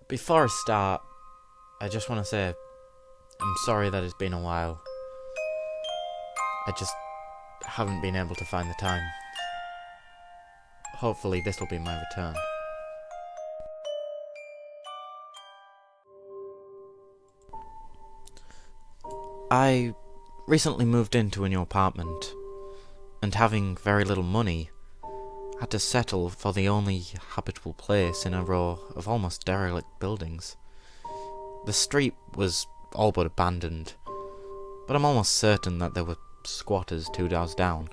Before I start, I just want to say I'm sorry that it's been a while. I just haven't been able to find the time. Hopefully this will be my return. I recently moved into a new apartment, and having very little money, had to settle for the only habitable place in a row of almost derelict buildings. The street was all but abandoned, but I'm almost certain that there were squatters 2 doors down.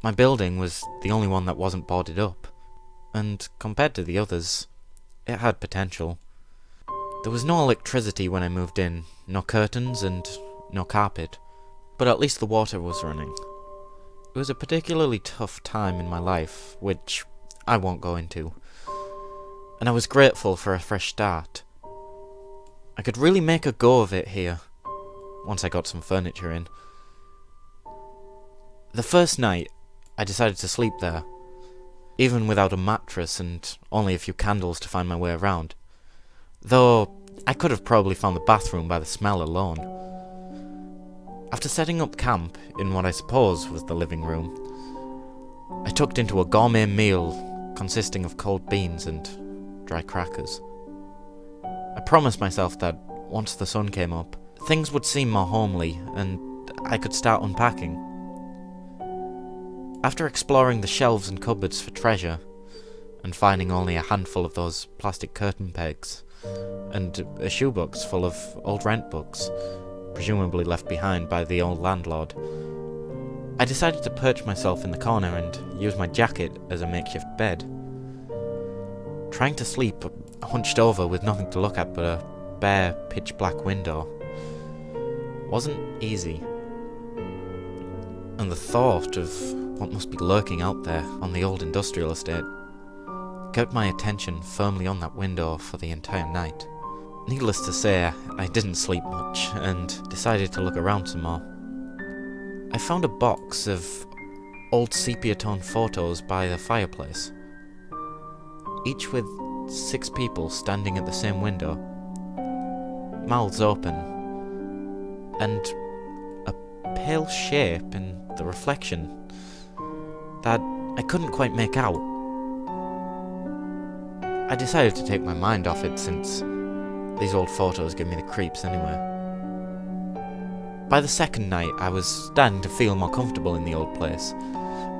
My building was the only one that wasn't boarded up, and compared to the others, it had potential. There was no electricity when I moved in, no curtains and no carpet, but at least the water was running. It was a particularly tough time in my life, which I won't go into, and I was grateful for a fresh start. I could really make a go of it here, once I got some furniture in. The first night, I decided to sleep there, even without a mattress and only a few candles to find my way around, though I could have probably found the bathroom by the smell alone. After setting up camp in what I suppose was the living room, I tucked into a gourmet meal consisting of cold beans and dry crackers. I promised myself that once the sun came up, things would seem more homely and I could start unpacking. After exploring the shelves and cupboards for treasure, and finding only a handful of those plastic curtain pegs, and a shoebox full of old rent books, presumably left behind by the old landlord, I decided to perch myself in the corner and use my jacket as a makeshift bed. Trying to sleep hunched over with nothing to look at but a bare, pitch-black window wasn't easy, and the thought of what must be lurking out there on the old industrial estate kept my attention firmly on that window for the entire night. Needless to say, I didn't sleep much, and decided to look around some more. I found a box of old sepia-tone photos by the fireplace, each with 6 people standing at the same window, mouths open, and a pale shape in the reflection that I couldn't quite make out. I decided to take my mind off it since these old photos give me the creeps anyway. By the second night, I was starting to feel more comfortable in the old place,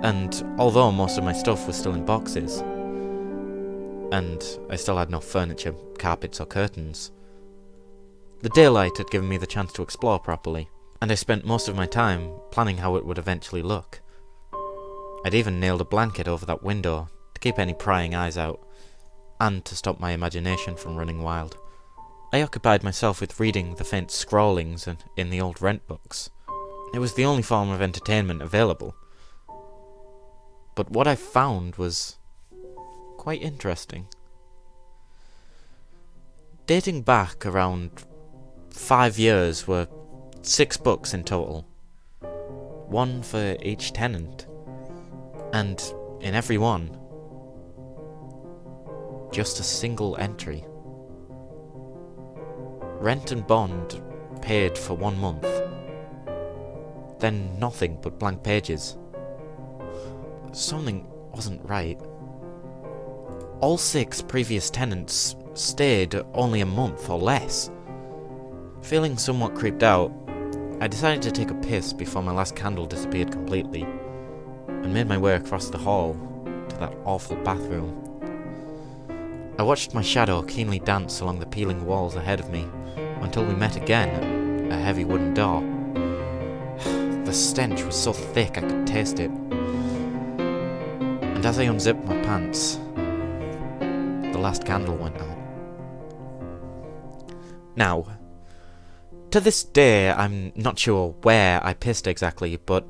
and although most of my stuff was still in boxes, and I still had no furniture, carpets or curtains, the daylight had given me the chance to explore properly, and I spent most of my time planning how it would eventually look. I'd even nailed a blanket over that window to keep any prying eyes out, and to stop my imagination from running wild. I occupied myself with reading the faint scrawlings in the old rent books. It was the only form of entertainment available. But what I found was quite interesting. Dating back around 5 years were 6 books in total, 1 for each tenant, and in every one, just a single entry. Rent and bond paid for 1 month, then nothing but blank pages. Something wasn't right. All 6 previous tenants stayed only a month or less. Feeling somewhat creeped out, I decided to take a piss before my last candle disappeared completely, and made my way across the hall to that awful bathroom. I watched my shadow keenly dance along the peeling walls ahead of me until we met again at a heavy wooden door. The stench was so thick I could taste it, and as I unzipped my pants, the last candle went out. Now, to this day I'm not sure where I pissed exactly, but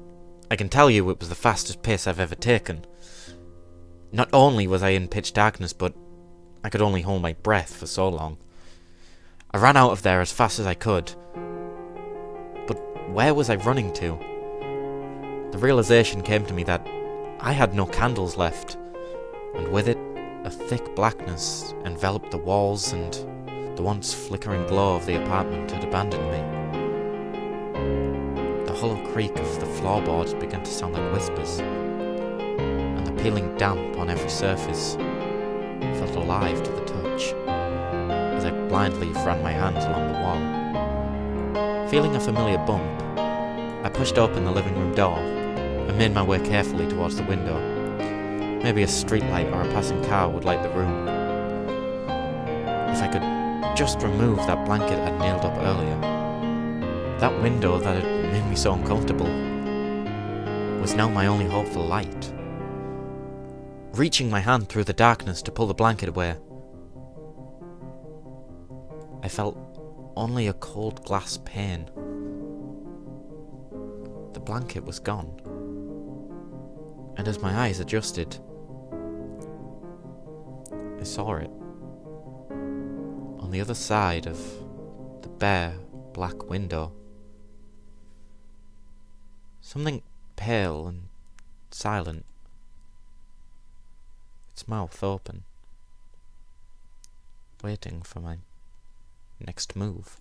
I can tell you it was the fastest piss I've ever taken. Not only was I in pitch darkness, but I could only hold my breath for so long. I ran out of there as fast as I could. But where was I running to? The realization came to me that I had no candles left, and with it, a thick blackness enveloped the walls, and the once flickering glow of the apartment had abandoned me. The hollow creak of the floorboards began to sound like whispers, and the peeling damp on every surface felt alive to the touch as I blindly ran my hands along the wall. Feeling a familiar bump, I pushed open the living room door and made my way carefully towards the window. Maybe a streetlight or a passing car would light the room. If I could just remove that blanket I'd nailed up earlier. That window that had made me so uncomfortable was now my only hope for light. Reaching my hand through the darkness to pull the blanket away, I felt only a cold glass pane. The blanket was gone, and as my eyes adjusted, I saw it. On the other side of the bare, black window, something pale and silent, its mouth open, waiting for my next move.